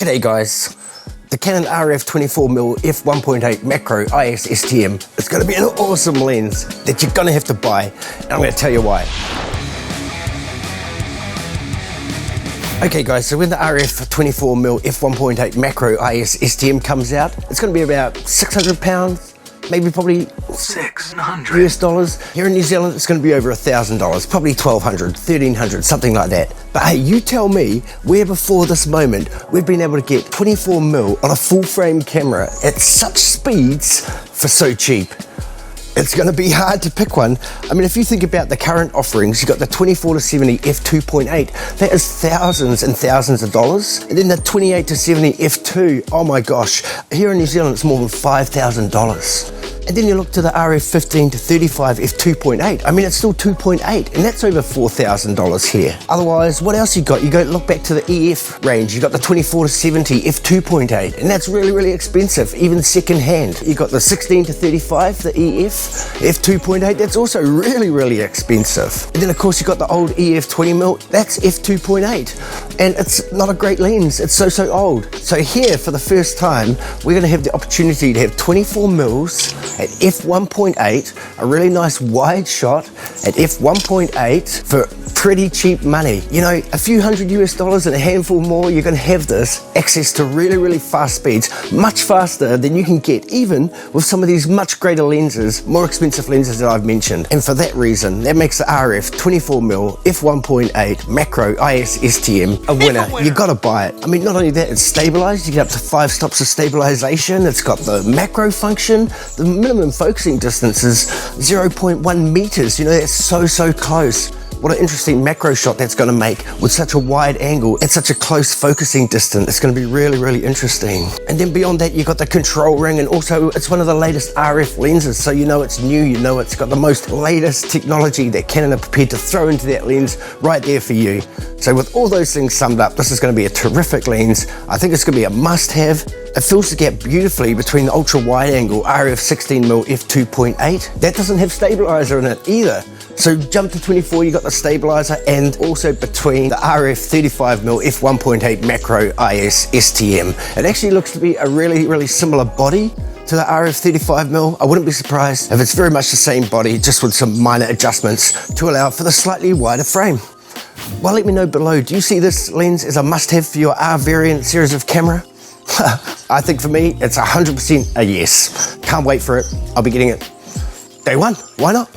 G'day guys, the Canon RF 24mm f1.8 macro IS STM is going to be an awesome lens that you're going to have to buy, and I'm going to tell you why. Okay guys, so when the RF 24mm f1.8 macro IS STM comes out, it's going to be about £600, maybe probably $600 US. Here in New Zealand, it's going to be over $1,000, probably $1,200, $1,300, something like that. But hey, you tell me where before this moment we've been able to get 24mm on a full frame camera at such speeds for so cheap. It's going to be hard to pick one. I mean, if you think about the current offerings, you've got the 24-70 f2.8. That is thousands and thousands of dollars. And then the 28-70 f2. Oh my gosh. Here in New Zealand, it's more than $5,000. And then you look to the RF 15-35 f2.8. I mean, it's still 2.8, and that's over $4,000 here. Otherwise, what else you got? You go look back to the EF range. You got the 24-70 f2.8, and that's really, really expensive, even second hand. You got the 16-35, the EF f2.8. That's also really, really expensive. And then of course you got the old EF 20mm. That's f2.8, and it's not a great lens. It's so old. So here, for the first time, we're going to have the opportunity to have 24mm at f1.8, a really nice wide shot at f1.8 for pretty cheap money. You know, a few $100 US and a handful more, you're going to have this access to really, really fast speeds, much faster than you can get even with some of these much greater lenses, more expensive lenses that I've mentioned. And for that reason, that makes the RF 24mm f1.8 macro IS STM a winner. You got to buy it. I mean, not only that, it's stabilized. You get up to 5 stops of stabilization. It's got the macro function. The minimum focusing distance is 0.1 meters. You know, that's so close. What an interesting macro shot that's going to make with such a wide angle at such a close focusing distance. It's going to be really, really interesting. And then beyond that, you've got the control ring, and also it's one of the latest RF lenses, so you know it's new, you know it's got the most latest technology that Canon are prepared to throw into that lens right there for you. So with all those things summed up, this is going to be a terrific lens. I think it's going to be a must-have. It fills the gap beautifully between the ultra wide angle RF 16mm f2.8. That doesn't have stabilizer in it either. So jump to 24, you got the stabilizer, and also between the RF 35mm f1.8 macro IS STM. It actually looks to be a really, really similar body to the RF 35mm. I wouldn't be surprised if it's very much the same body, just with some minor adjustments to allow for the slightly wider frame. Well, let me know below, do you see this lens as a must-have for your R variant series of camera? I think for me, it's 100% a yes. Can't wait for it. I'll be getting it day one. Why not?